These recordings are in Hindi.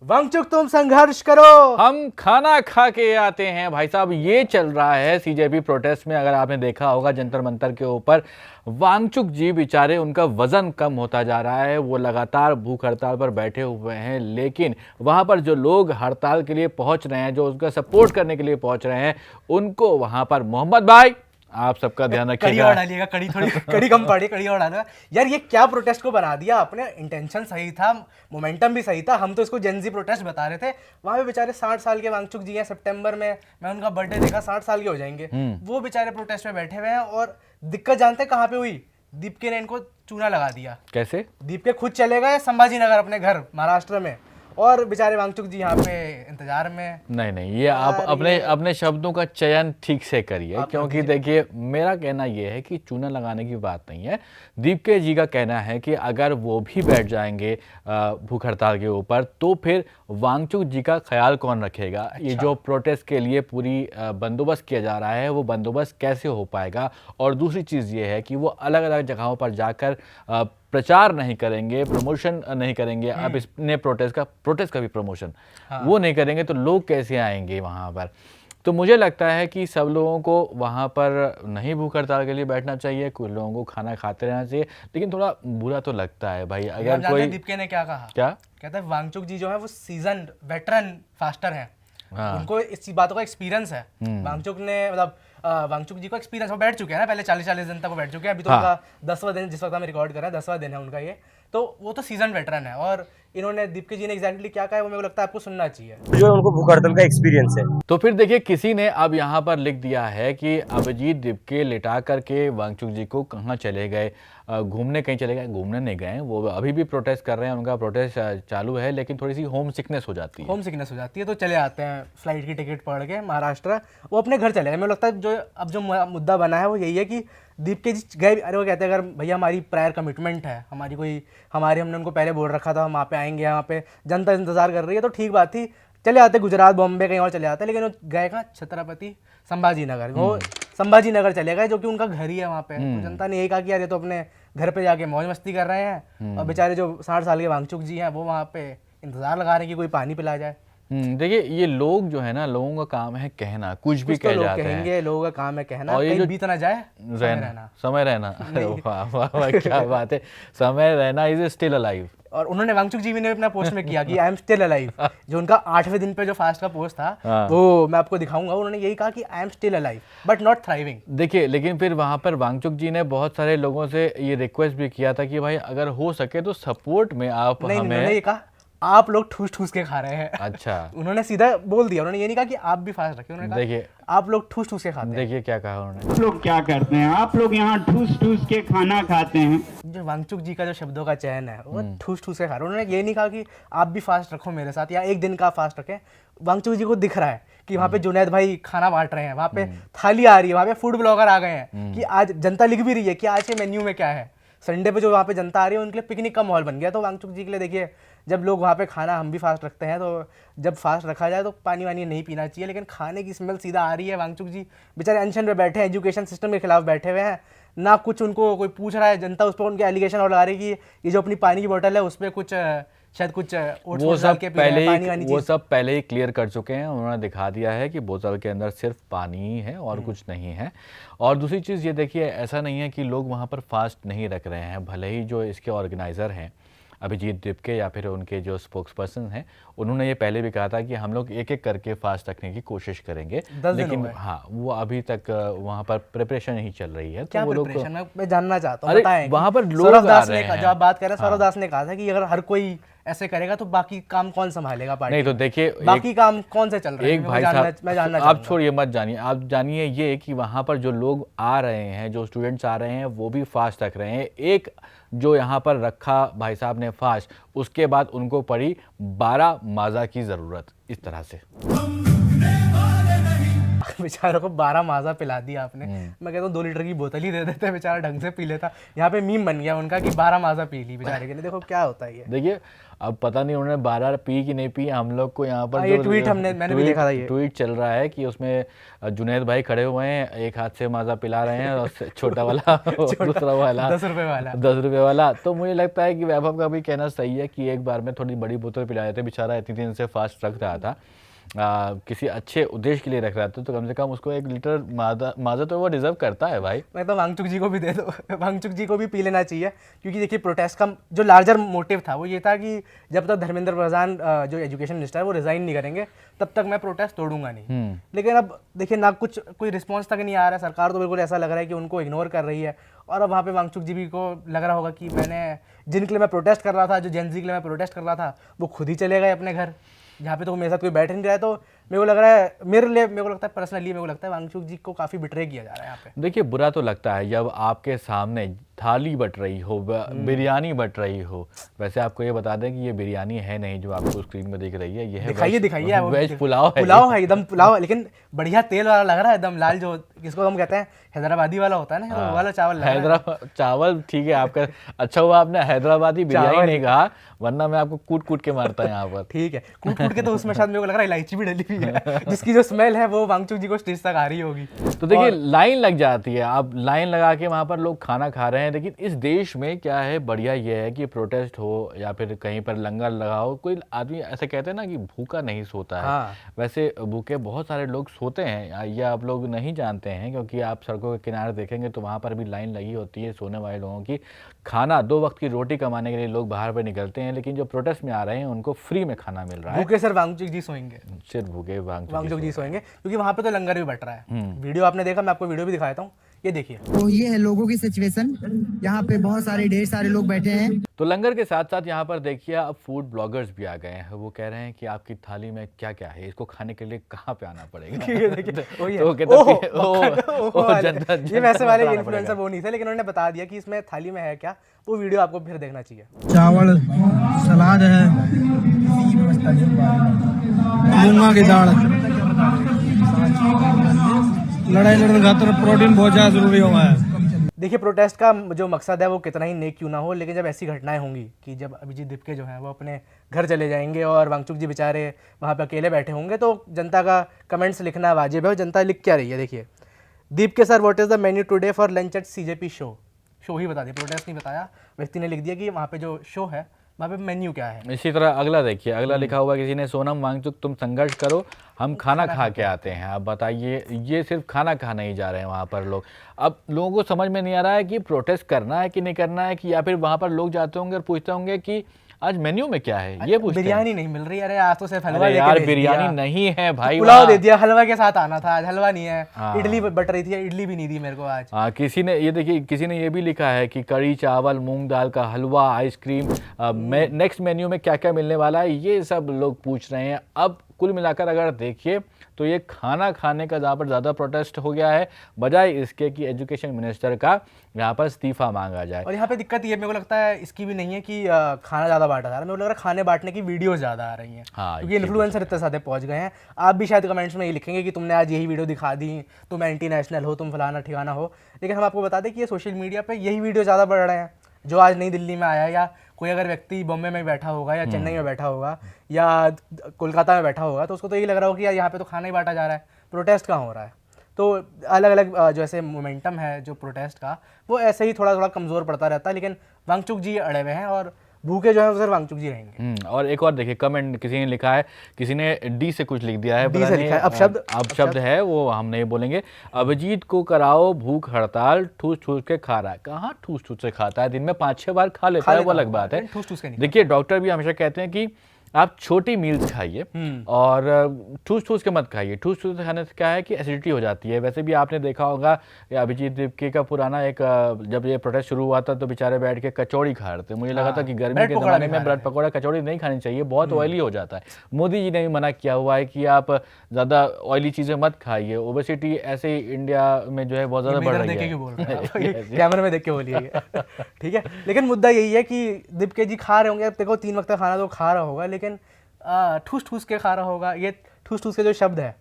वांगचुक तुम संघर्ष करो, हम खाना खा के आते हैं। भाई साहब, ये चल रहा है सीजेपी प्रोटेस्ट में। अगर आपने देखा होगा जंतर मंतर के ऊपर वांगचुक जी बेचारे, उनका वजन कम होता जा रहा है। वो लगातार भूख हड़ताल पर बैठे हुए हैं, लेकिन वहां पर जो लोग हड़ताल के लिए पहुंच रहे हैं, जो उसका सपोर्ट करने के लिए पहुंच रहे हैं, उनको वहां पर मोहम्मद भाई आप सबका ध्यान कड़ी रखिएगा। और डालिएगा, कड़ी थोड़ी कड़ी कम पड़ी, कड़ी और डालिएगा। यार ये क्या प्रोटेस्ट को बना दिया आपने। इंटेंशन सही था, मोमेंटम भी सही था, हम तो इसको जेनजी प्रोटेस्ट बता रहे थे। वहां पे बेचारे 60 साल के वांगचुक जी हैं, सितंबर में मैं उनका बर्थडे देखा, 60 साल के हो जाएंगे। वो बेचारे प्रोटेस्ट में बैठे हुए हैं। और दिक्कत जानते हैं कहाँ पे हुई? दीपके ने इनको चूना लगा दिया। कैसे? दीपके खुद चले गए संभाजी नगर अपने घर महाराष्ट्र में, और बेचारे वांगचुक जी यहाँ पे इंतजार में। नहीं, ये आप अपने शब्दों का चयन ठीक से करिए, क्योंकि देखिए मेरा कहना ये है कि चूना लगाने की बात नहीं है। दीपके जी का कहना है कि अगर वो भी बैठ जाएंगे भूख हड़ताल के ऊपर, तो फिर वांगचुक जी का ख्याल कौन रखेगा? अच्छा। ये जो प्रोटेस्ट के लिए पूरी बंदोबस्त किया जा रहा है, वो बंदोबस्त कैसे हो पाएगा? और दूसरी चीज़ ये है कि वो अलग अलग जगहों पर जाकर प्रचार नहीं करेंगे, प्रमोशन नहीं करेंगे। अब इसने प्रोटेस्ट का भी प्रमोशन वो नहीं करेंगे, तो लोग कैसे आएंगे वहाँ पर? तो मुझे लगता है कि सब लोगों को वहाँ पर नहीं भूख हड़ताल के लिए बैठना चाहिए, कुछ लोगों को खाना खाते रहना चाहिए। लेकिन थोड़ा बुरा तो लगता है भाई, अगर कोई। दीपके ने क्या कहा? क्या कहता है? वांगचुक जी जो है वो सीजन वेटरन फास्टर हैं। हाँ। उनको इस बातों का एक्सपीरियंस है। वांगचुक ने मतलब वांगचुक जी को एक्सपीरियंस, वो बैठ चुके हैं ना पहले 40 दिन तक वो बैठ चुके हैं। अभी तो उनका 10वां दिन, जिस वक्त हम रिकॉर्ड कर रहे हैं 10वां दिन है उनका ये। तो वो तो सीजन वेटरन है। और इन्होंने, दीपके जी ने एग्जैक्टली क्या कहा है वो मेरे को लगता है आपको सुनना चाहिए। जो है उनको भूख हड़ताल का एक्सपीरियंस है। तो फिर देखिए, किसी ने अब यहाँ पर लिख दिया है कि अभिजीत दीपके लिटा करके वांगचुक जी को कहाँ चले गए, घूमने कहीं चले गए। घूमने नहीं गए, वो अभी भी प्रोटेस्ट कर रहे हैं, उनका प्रोटेस्ट चालू है। लेकिन थोड़ी सी होम सिकनेस हो जाती है। होम सिकनेस हो जाती है तो चले आते हैं फ्लाइट की टिकट पकड़ के महाराष्ट्र, वो अपने घर चले गए। मुझे लगता है जो अब जो मुद्दा बना है वो यही है कि दीपके जी गए। अरे वो कहते हैं अगर भैया हमारी प्रायर कमिटमेंट है, हमने उनको पहले बोल रखा था हम वहाँ पे आएंगे, यहाँ पे जनता इंतजार कर रही है, तो ठीक बात थी, चले आते गुजरात, बॉम्बे, कहीं और चले आते। लेकिन वो गए कहाँ? छत्रपति संभाजी नगर। वो संभाजी नगर चले गए, जो कि उनका घर ही है वहाँ पे। तो जनता ने यही कहा कि यार ये तो अपने घर पे जाके मौज मस्ती कर रहे हैं, और बेचारे जो 60 साल के वांगचुक जी हैं वो वहाँ पे इंतजार लगा रहे हैं कि कोई पानी पिला जाए। देखिए, ये लोग जो है ना, लोगों का काम है कहना, कुछ भी कह जाते हैं। कहेंगे, लोगों का काम है कहना, और ये कहीं जो बीत ना जाए, समय रहना अरे वाह वाह वाह, क्या बात है। समय रहना इज स्टिल अलाइव। और उन्होंने वांगचुक जी ने अपना पोस्ट में किया कि आई एम स्टिल अलाइव। जो उनका 8वें दिन पे जो फास्ट का पोस्ट था, वो मैं आपको दिखाऊंगा। उन्होंने यही कहा कि I am still alive but not thriving. देखिए, लेकिन फिर वहां पर वांगचुक जी ने बहुत सारे लोगों से ये रिक्वेस्ट भी किया था कि भाई अगर हो सके तो सपोर्ट में आप नहीं, हमें। उन्होंने ये कहा आप लोग ठूस ठूस के खा रहे हैं। अच्छा। उन्होंने सीधा बोल दिया, उन्होंने ये नहीं कहा कि आप भी फास्ट रखें, उन्होंने कहा देखिए आप लोग ठूस ठूस के खाते हैं। देखिए क्या कहा उन्होंने। आप लोग क्या करते हैं? आप लोग यहाँ ठूस ठूस के खाना खाते हैं। जो वांगचुक जी का जो शब्दों का चयन है वो ठूस ठूस के खा रहे हैं। उन्होंने ये नहीं कहा कि आप भी फास्ट रखो मेरे साथ, या एक दिन का फास्ट रखें। वांगचुक जी को दिख रहा है कि वहाँ पे जुनैद भाई खाना बांट रहे हैं, वहाँ पे थाली आ रही है, वहाँ पे फूड ब्लॉगर आ गए हैं कि आज जनता लिख भी रही है कि आज के मेन्यू में क्या है। संडे पे जो वहाँ पे जनता आ रही है उनके लिए पिकनिक का माहौल बन गया। तो वांगचुक जी के लिए देखिए, जब लोग वहाँ पे खाना, हम भी फास्ट रखते हैं, तो जब फास्ट रखा जाए तो पानी वानी नहीं पीना चाहिए, लेकिन खाने की स्मेल सीधा आ रही है। वांगचुक जी बेचारे अनशन पे बैठे हैं, एजुकेशन सिस्टम के खिलाफ बैठे हुए हैं, ना कुछ उनको कोई पूछ रहा है। जनता उस पर उनके एलिगेशन और लगा रही है कि ये जो अपनी पानी की बोतल है उस पर कुछ शायद कुछ वो सब पहले ही क्लियर कर चुके हैं। उन्होंने दिखा दिया है कि बोतल के अंदर सिर्फ पानी ही है और कुछ नहीं है। और दूसरी चीज़ ये देखिए, ऐसा नहीं है कि लोग वहाँ पर फास्ट नहीं रख रहे हैं। भले ही जो इसके ऑर्गेनाइज़र हैं अभिजीत दीपके या फिर उनके जो स्पोक्स पर्सन हैं, उन्होंने ये पहले भी कहा था कि हम लोग एक एक करके फास्ट रखने की कोशिश करेंगे, लेकिन हाँ, वो अभी तक वहाँ पर प्रिपरेशन ही चल रही है। क्या तो वो लोग, मैं जानना चाहता हूँ, वहाँ पर लोग आ रहे हैं। जो आप बात कर रहे हैं, सौरभ दास ने कहा था कि अगर हर कोई ऐसे करेगा तो बाकी काम कौन संभालेगा पार्टी? नहीं तो देखिए, बाकी काम कौन से चल रहे हैं? एक भाई साहब, मैं जानना आप छोड़िए, मत जानिए, आप जानिए ये कि वहाँ पर जो लोग आ रहे हैं, जो स्टूडेंट्स आ रहे हैं, वो भी फास्ट रख रहे हैं। एक जो यहाँ पर रखा भाई साहब ने फास्ट, उसके बाद उनको पड़ी 12 माजा की ज़रूरत। इस तरह से बेचारों को 12 माजा पिला दिया आपने। मैं कहता हूँ 2 लीटर की बोतल ही दे देते, बेचारा ढंग से पी लेता। यहाँ पे मीम बन गया उनका कि 12 माजा पी ली बेचारे के लिए। देखो क्या होता है ये। देखिए, अब पता नहीं उन्होंने 12 पी कि नहीं पी। हम लोग को यहाँ पर ये ट्वीट मैंने भी देखा था। ये ट्वीट चल रहा है कि उसमें जुनैद भाई खड़े हुए हैं, एक हाथ से माजा पिला रहे हैं और छोटा वाला दूसरा वाला 10 रुपए वाला। 10 रुपए वाला। तो मुझे लगता है कि वैभव का भी कहना सही है कि एक बार में थोड़ी बड़ी बोतल पिला देते, बेचारा इतनी दिन से फास्ट रख रहा था, किसी अच्छे उद्देश्य के लिए रख रहा था, तो कम से कम उसको 1 लीटर माजा तो वो डिजर्व करता है भाई। मैं तो वांगचुक जी को भी दे दो, वांगचुक जी को भी पी लेना चाहिए, क्योंकि देखिए प्रोटेस्ट का जो लार्जर मोटिव था वो ये था कि जब तक धर्मेंद्र प्रधान जो एजुकेशन मिनिस्टर है वो रिजाइन नहीं करेंगे तब तक मैं प्रोटेस्ट तोड़ूंगा नहीं। लेकिन अब देखिए ना कोई रिस्पॉन्स तक नहीं आ रहा है, सरकार तो बिल्कुल ऐसा लग रहा है कि उनको इग्नोर कर रही है। और अब वहाँ पे वांगचुक जी भी को लग रहा होगा कि मैंने जिनके लिए मैं प्रोटेस्ट कर रहा था, जो जेन ज़ी के लिए मैं प्रोटेस्ट कर रहा था, वो खुद ही चले गए अपने घर, जहाँ पे तो मेरे साथ कोई बैठ नहीं रहा है। तो मेरे को लग रहा है, मेरे को लगता है पर्सनली, मेरे को लगता है वांगचुक जी को काफ़ी बिट्रे किया जा रहा है यहाँ पे। देखिए बुरा तो लगता है जब आपके सामने थाली बट रही हो, बिरयानी बट रही हो। वैसे आपको ये बता दें कि ये बिरयानी है नहीं जो आपको स्क्रीन में दिख रही है, ये है दिखाइए वेज पुलाव है। पुलाव है, एकदम पुलाव है, लेकिन बढ़िया तेल वाला लग रहा है, एकदम लाल, जो किसको हम कहते हैं हैदराबादी वाला होता है ना, वो वाला चावल लग रहा है। हैदराबाद चावल ठीक है आपका, अच्छा हुआ आपने हैदराबादी बिरयानी नहीं कहा, वरना मैं आपको कूट कूट के मारता यहाँ पर। ठीक है, कूट कूट के तो उसमें शायद मेरे को लग रहा है इलायची भी डली हुई है, जिसकी जो स्मेल है वो वांगचुक जी को स्टेज तक आ रही होगी। तो देखिए लाइन लग जाती है, आप लाइन लगा के वहाँ पर लोग खाना खा रहे हैं। लेकिन इस देश में क्या है, बढ़िया ये है कि प्रोटेस्ट हो या फिर कहीं पर लंगर लगाओ, कोई आदमी ऐसे कहते हैं ना कि भूखा नहीं सोता है। हाँ। वैसे भूखे बहुत सारे लोग सोते हैं, ये आप लोग नहीं जानते हैं, क्योंकि आप सड़कों के किनारे देखेंगे तो वहाँ पर भी लाइन लगी होती है सोने वाले लोगों की। खाना 2 वक्त की रोटी कमाने के लिए लोग बाहर पर निकलते हैं, लेकिन जो प्रोटेस्ट में आ रहे हैं उनको फ्री में खाना मिल रहा है। भूखे सर वांगचुक जी सोएंगे, सिर्फ भूखे वांगचुक जी सोएंगे, क्योंकि वहाँ पे तो लंगर भी बट रहा है। वीडियो आपने देखा, मैं आपको वीडियो भी दिखाता हूँ, ये देखिए। तो ये है लोगों की सिचुएशन, यहाँ पे बहुत सारे ढेर सारे लोग बैठे हैं। तो लंगर के साथ साथ यहाँ पर देखिए अब फूड ब्लॉगर्स भी आ गए हैं। वो कह रहे हैं कि आपकी थाली में क्या क्या है, इसको खाने के लिए कहाँ पे आना पड़ेगा। ये वैसे वाले इन्फ्लुएंसर वो नहीं थे, लेकिन उन्होंने बता दिया कि इसमें थाली में है क्या। वो वीडियो आपको फिर देखना चाहिए। चावल, सलाद है, मूंगा की दाल, लड़ाई लड़ने खातिर प्रोटीन बहुत ज्यादा जरूरी हुआ है। देखिए प्रोटेस्ट का जो मकसद है वो कितना ही नेक क्यों ना हो, लेकिन जब ऐसी घटनाएं होंगी कि जब अभिजीत दीपके जो हैं वो अपने घर चले जाएंगे और वांगचुक जी बेचारे वहाँ पे अकेले बैठे होंगे, तो जनता का कमेंट्स लिखना वाजिब है। और जनता लिख क्या रही है, देखिए। दीपके sir, what is the menu today for lunch at CJP show. Show ही बता दिया, प्रोटेस्ट नहीं बताया। व्यक्ति ने लिख दिया कि वहाँ पे जो शो है वहाँ पे मेन्यू क्या है। इसी तरह अगला देखिए, अगला लिखा हुआ किसी ने, सोनम वांगचुक तुम संघर्ष करो, हम खाना खा के आते हैं। आप बताइए, ये सिर्फ खाना खाने ही जा रहे हैं वहाँ पर लोग। अब लोगों को समझ में नहीं आ रहा है कि प्रोटेस्ट करना है कि नहीं करना है, कि या फिर वहाँ पर लोग जाते होंगे और पूछते होंगे कि आज मेन्यू में क्या है, ये पूछते हैं। बिरयानी नहीं मिल रही, अरे आज तो सिर्फ हलवा यार बिरयानी नहीं है भाई, पुलाव दे दिया, हलवा के साथ आना था, आज हलवा नहीं है। इडली बट रही थी, इडली भी नहीं दी मेरे को आज। हाँ, किसी ने ये देखिए, किसी ने ये भी लिखा है कि कड़ी चावल, मूंग दाल का हलवा, आइसक्रीम, नेक्स्ट मेन्यू में क्या क्या मिलने वाला है, ये सब लोग पूछ रहे हैं। अब कुल मिलाकर अगर देखिए तो ये खाना खाने का जहाँ पर ज़्यादा प्रोटेस्ट हो गया है, बजाय इसके कि एजुकेशन मिनिस्टर का यहाँ पर इस्तीफा मांगा जाए। और यहाँ पे दिक्कत ये मेरे को लगता है इसकी भी नहीं है कि खाना ज़्यादा बांटा जा रहा है, मेरे को लग रहा है खाने बांटने की वीडियो ज़्यादा आ रही हैं। हाँ, क्योंकि इन्फ्लुएंसर इतने सारे पहुँच गए हैं। आप भी शायद कमेंट्स में ये लिखेंगे कि तुमने आज यही वीडियो दिखा दी, तुम एंटी नेशनल हो, तुम फलाना ठिकाना हो। लेकिन हम आपको बता दें कि ये सोशल मीडिया पर यही वीडियो ज़्यादा बढ़ रहे हैं। जो आज नई दिल्ली में आया, या कोई अगर व्यक्ति बॉम्बे में बैठा होगा या चेन्नई में बैठा होगा या कोलकाता में बैठा होगा, तो उसको तो यही लग रहा होगा कि यार यहाँ पे तो खाना ही बांटा जा रहा है, प्रोटेस्ट कहाँ हो रहा है। तो अलग अलग जो ऐसे मोमेंटम है जो प्रोटेस्ट का, वो ऐसे ही थोड़ा थोड़ा कमज़ोर पड़ता रहता है। लेकिन वांगचुक जी अड़े हुए हैं और भूखे जो है वो सिर्फ वांगचुक जी रहेंगे। और एक और देखिए कमेंट किसी ने लिखा है, किसी ने डी से कुछ लिख दिया है, डी से लिखा है, अपशब्द है, वो हम नहीं बोलेंगे। अभिजीत को कराओ भूख हड़ताल, ठूस ठूस के खा रहा है। कहाँ ठूस ठूस से खाता है, दिन में 5-6 बार खा लेता है, वो अलग बात है। देखिए डॉक्टर भी हमेशा कहते हैं कि आप छोटी मील्स खाइए और ठूस ठूस के मत खाइए। ठूस ठूस खाने से क्या है कि एसिडिटी हो जाती है। वैसे भी आपने देखा होगा अभिजीत दीपके का पुराना एक, जब ये प्रोटेस्ट शुरू हुआ था तो बेचारे बैठ के कचौड़ी खा रहे थे। मुझे लगा था कि गर्मी के ज़माने में ब्रेड पकौड़ा कचौड़ी नहीं खानी चाहिए, बहुत ऑयली हो जाता है। मोदी जी ने भी मना किया हुआ है कि आप ज़्यादा ऑयली चीज़ें मत खाइए। ओबेसिटी ऐसे ही इंडिया में जो है बहुत ज़्यादा बढ़ रही है। कैमरे में देख के बोलिए, ठीक है। लेकिन मुद्दा यही है कि दीपके जी खा रहे होंगे, देखो 3 वक्त का खाना तो खा रहा होगा, लेकिन ठूस ठूस के खा रहा होगा। ये ठूस ठूस के जो शब्द है,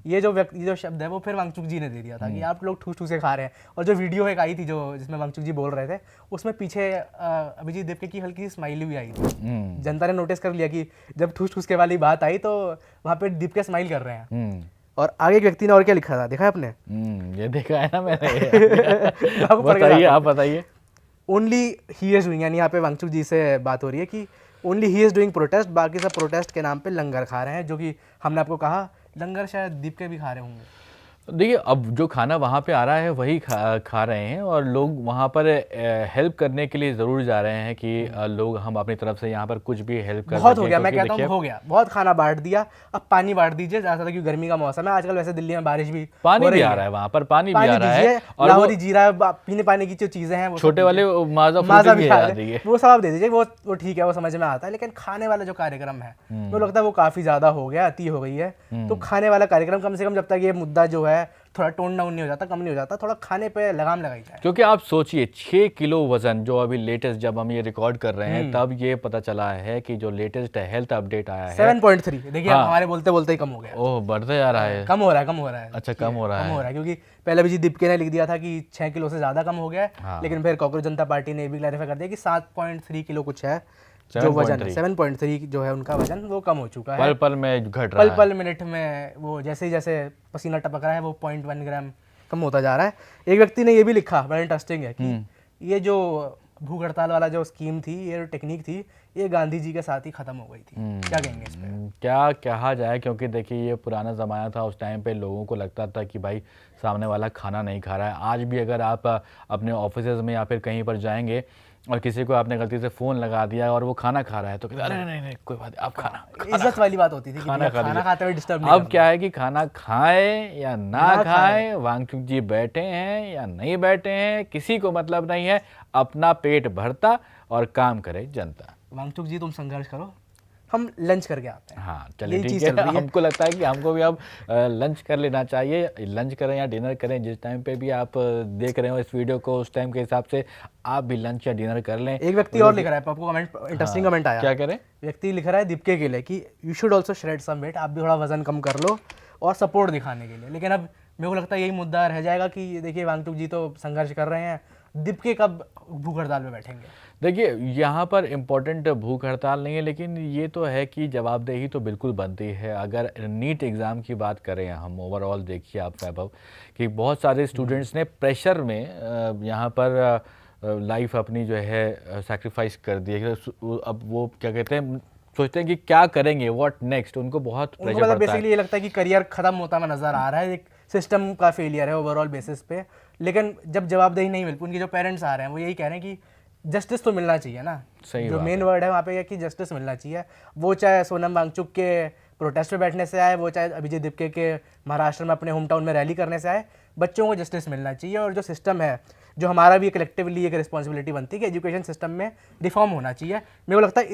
ये जो शब्द है वो फिर वांगचुक जी ने दे दिया था कि आप लोग ठूस ठूस के खा रहे हैं। और जो वीडियो एक आई थी जो जिसमें वांगचुक जी बोल रहे थे, उसमें पीछे अभिजीत देवके की हल्की सी स्माइली भी आई थी। जनता ने नोटिस कर लिया कि जब ठूस ठूस के वाली बात आई तो वहाँ पे दीपके स्माइल कर रहे हैं। और आगे एक व्यक्ति ने और क्या लिखा था, देखा है आपने? ये देखा है ना मैंने। बताइए, आप बताइए। ओनली ही इज डूइंग, यानी यहाँ पे वांगचुक जी से बात हो रही है कि only he is doing protest, बाकी सब प्रोटेस्ट के नाम पे लंगर खा रहे हैं। जो कि हमने आपको कहा लंगर शायद दीपके भी खा रहे होंगे। देखिए, अब जो खाना वहाँ पे आ रहा है वही खा रहे हैं, और लोग वहाँ पर हेल्प करने के लिए ज़रूर जा रहे हैं कि लोग हम अपनी तरफ से यहाँ पर कुछ भी हेल्प कर बहुत सकें। हो गया, मैं क्योंकि कहता हूँ देखिए, हो गया, बहुत खाना बांट दिया, अब पानी बांट दीजिए ज़्यादा, क्योंकि गर्मी का मौसम है आजकल। वैसे दिल्ली में बारिश भी पानी हो भी रही आ है। रहा है वहाँ पर, पानी भी आ रहा है, दीजिए, और लाहौरी जीरा, पीने पानी की जो चीज़ें हैं वो छोटे वाले माजा माजा भी भी आ खा रही है। वो सब आप दे दीजिए, वो ठीक है, वो समझ में आता है। लेकिन खाने वाला जो कार्यक्रम है मुझे लगता है वो काफ़ी ज़्यादा हो गया, अति हो गई है। तो खाने वाला कार्यक्रम कम से कम जब तक ये मुद्दा जो है थोड़ा टोन डाउन नहीं हो जाता, कम नहीं हो जाता, थोड़ा खाने पे लगाम लगाई जाए। क्योंकि आप सोचिए 6 किलो वजन, जो अभी लेटेस्ट जब हम ये रिकॉर्ड कर रहे हैं तब ये पता चला है कि जो लेटेस्ट हेल्थ अपडेट आया है 7.3, देखिए हमारे बोलते बोलते ही कम हो गया। ओह, बढ़ते जा रहा है। कम हो रहा है, कम हो रहा है। अच्छा, कम हो रहा है। कम हो रहा है क्योंकि पहले भी जी दीपके ने लिख दिया था कि 6 किलो से ज़्यादा कम हो गया है। लेकिन फिर कॉकरोच जनता पार्टी ने भी क्लैरिफाई कर दिया कि 7.3 किलो कुछ है जो वजन है। 7.3 जो है उनका वजन वो कम हो चुका है, पल पल में घट रहा है। पल मिनट में वो जैसे जैसे पसीना टपक रहा है वो 0.1 ग्राम कम होता जा रहा है। एक व्यक्ति ने ये भी लिखा, बड़ा इंटरेस्टिंग है, कि ये जो भूख हड़ताल वाला जो स्कीम थी, ये टेक्निक थी, ये गांधी जी के साथ ही खत्म हो गई थी। क्या कहेंगे इस पे? क्या कहा जाए, क्योंकि देखिए ये पुराना ज़माना था। उस टाइम पे लोगों को लगता था कि भाई सामने वाला खाना नहीं खा रहा है। आज भी अगर आप अपने ऑफिस में या फिर कहीं पर जाएंगे और किसी को आपने गलती से फ़ोन लगा दिया और वो खाना खा रहा है तो कहते अरे नहीं कोई बात नहीं, आप खाना इज्जत वाली बात होती थी कि खाना खाना खाते हुए डिस्टर्ब नहीं अब करना। क्या है कि खाना खाए या ना खाए, वांगचुक जी बैठे हैं या नहीं बैठे हैं, किसी को मतलब नहीं है। अपना पेट भरता और काम करे जनता। वांगचुक जी तुम संघर्ष करो, हम लंच करके आते हैं। हाँ चलिए, यही ठीक चीज़ चल है। रही है। हमको लगता है कि हमको भी अब लंच कर लेना चाहिए। लंच करें या डिनर करें, जिस टाइम पे भी आप देख रहे हो इस वीडियो को, उस टाइम के हिसाब से आप भी लंच या डिनर कर लें। एक व्यक्ति और लिख रहा है, आपको कमेंट, इंटरेस्टिंग कमेंट आया। क्या करें? व्यक्ति लिख रहा है दीपके के लिए कि you should also shred some weight, आप भी थोड़ा वजन कम कर लो और सपोर्ट दिखाने के लिए। लेकिन अब मेरे को लगता है यही मुद्दा रह जाएगा कि देखिए वांगचुक जी तो संघर्ष कर रहे हैं, दीपके कब भूख हड़ताल में बैठेंगे? देखिए, यहाँ पर इम्पोर्टेंट भूख हड़ताल नहीं है, लेकिन ये तो है कि जवाबदेही तो बिल्कुल बनती है। अगर नीट एग्ज़ाम की बात करें हम, ओवरऑल देखिए आप वैभव, कि बहुत सारे स्टूडेंट्स ने प्रेशर में यहाँ पर लाइफ अपनी जो है सैक्रिफाइस कर दी है। अब वो क्या कहते हैं, सोचते हैं कि क्या करेंगे, व्हाट नेक्स्ट, उनको बहुत प्रेशर पड़ता है। बेसिकली ये लगता है कि करियर खत्म होता हुआ नजर आ रहा है, एक सिस्टम का फेलियर है ओवरऑल बेसिस पे। लेकिन जब जवाबदेही नहीं मिल, उनके जो पेरेंट्स आ रहे हैं वो यही कह रहे हैं कि जस्टिस तो मिलना चाहिए ना। सही जो बात मेन वर्ड है वहाँ पे कि जस्टिस मिलना चाहिए। वो चाहे सोनम वांगचुक के प्रोटेस्ट पे बैठने से आए, वो चाहे अभिजीत दीपके के महाराष्ट्र में अपने होम टाउन में रैली करने से आए, बच्चों को जस्टिस मिलना चाहिए। और जो सिस्टम है, जो हमारा भी कलेक्टिवली एक रिस्पॉन्सिबिलिटी बनती है कि एजुकेशन सिस्टम में रिफॉर्म होना चाहिए। मेरे को लगता है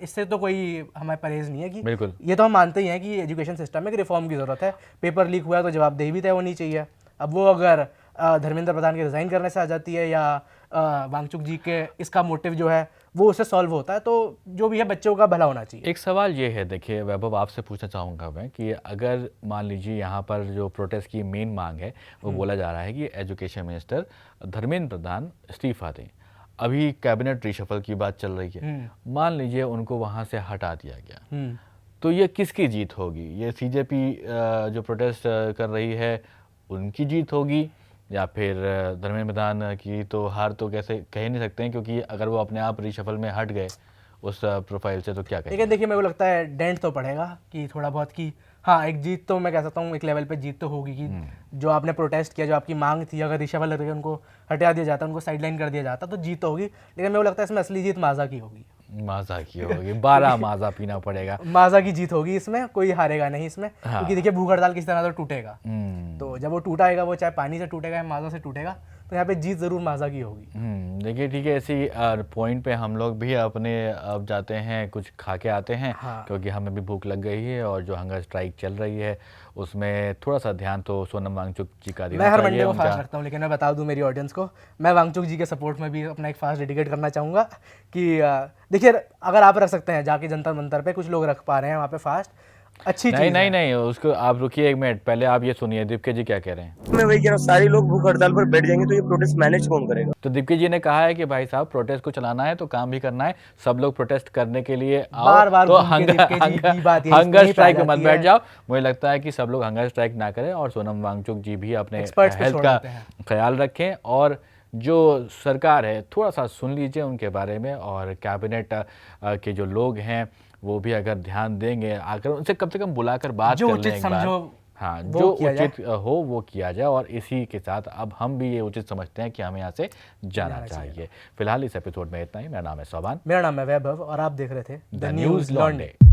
इससे तो कोई हमें परहेज़ नहीं है कि बिल्कुल, ये तो हम मानते ही हैं कि एजुकेशन सिस्टम में एक रिफॉर्म की ज़रूरत है। पेपर लीक हुआ है तो जवाबदेही भी तय होनी चाहिए। अब वो अगर धर्मेंद्र प्रधान के रिज़ाइन करने से आ जाती है या वांगचुक जी के इसका मोटिव जो है वो उससे सॉल्व होता है, तो जो भी है बच्चों का भला होना चाहिए। एक सवाल ये है, देखिए वैभव, आपसे पूछना चाहूँगा मैं कि अगर मान लीजिए यहाँ पर जो प्रोटेस्ट की मेन मांग है वो बोला जा रहा है कि एजुकेशन मिनिस्टर धर्मेंद्र प्रधान इस्तीफा दें। अभी कैबिनेट रिशफल की बात चल रही है, मान लीजिए उनको वहाँ से हटा दिया गया, तो ये किसकी जीत होगी? ये सीजेपी जो प्रोटेस्ट कर रही है उनकी जीत होगी, या फिर धर्मेंद्र प्रधान की तो हार तो कैसे कह नहीं सकते हैं, क्योंकि अगर वो अपने आप रिशफल में हट गए उस प्रोफाइल से तो क्या कहेंगे? लेकिन देखिए मेरे को लगता है डेंट तो पड़ेगा कि थोड़ा बहुत कि हाँ, एक जीत तो मैं कह सकता हूँ, एक लेवल पे जीत तो होगी कि जो आपने प्रोटेस्ट किया, जो आपकी मांग थी, अगर रिशफल करके उनको हटा दिया जाता, उनको साइडलाइन कर दिया जाता, तो जीत तो होगी। लेकिन मेरे को लगता है इसमें असली जीत माजा की होगी। माजा की होगी, 12 माजा पीना पड़ेगा। माजा की जीत होगी इसमें, कोई हारेगा नहीं इसमें। क्योंकि देखिए भूख हड़ताल किस तरह तो टूटेगा, तो जब वो टूटाएगा, वो चाहे पानी से टूटेगा या माजा से टूटेगा, तो यहाँ पे जीत ज़रूर माजा की होगी। देखिए ठीक है, इसी पॉइंट पे हम लोग भी अपने अब जाते हैं, कुछ खा के आते हैं। हाँ। क्योंकि हमें भी भूख लग गई है और जो हंगर स्ट्राइक चल रही है उसमें थोड़ा सा ध्यान तो सोनम वांगचुक जी का देना मैं हर चाहिए। मंडे को उनका- फास्ट रखता हूँ, लेकिन मैं बता दूं मेरी ऑडियंस को, मैं वांगचुक जी के सपोर्ट में भी अपना एक फास्ट डेडिकेट करना चाहूँगा कि देखिए, अगर आप रख सकते हैं जाके जंतर मंतर पे, कुछ लोग रख पा रहे हैं वहाँ पे फास्ट, अच्छी नहीं चीज़ नहीं है। नहीं, उसको आप रुकिए एक मिनट, पहले आप ये सुनिए दीपके जी क्या कह रहे हैं। मैं वही कह रहा हूँ, सारे लोग भूख हड़ताल पर बैठ जाएंगे तो ये प्रोटेस्ट मैनेज कौन करेगा? तो दीपके जी ने कहा है कि भाई साहब प्रोटेस्ट को चलाना है तो काम भी करना है, सब लोग प्रोटेस्ट करने के लिए आओ। बार-बार तो घूम के दीपके जी की बात यही हंगर पे आ स्ट्राइक में मत जाती बैठ है। जाओ। मुझे लगता है कि सब लोग हंगर स्ट्राइक ना करें और सोनम वांगचुक जी भी अपने Experts पे हेल्थ छोड़ का देते हैं। ख्याल रखें और जो सरकार है थोड़ा सा सुन लीजिए उनके बारे में, और कैबिनेट के जो लोग हैं वो भी अगर ध्यान देंगे, आकर उनसे कम से कम बुलाकर बात जो कर लें उचित एक बार। समझो हाँ, वो जो किया जाए। उचित हो वो किया जाए, और इसी के साथ अब हम भी ये उचित समझते हैं कि हमें यहाँ से जाना चाहिए। फिलहाल इस एपिसोड में इतना ही। मेरा नाम है सोबान, मेरा नाम है वैभव और आप देख रहे थे द न्यूज़ लॉन्डे।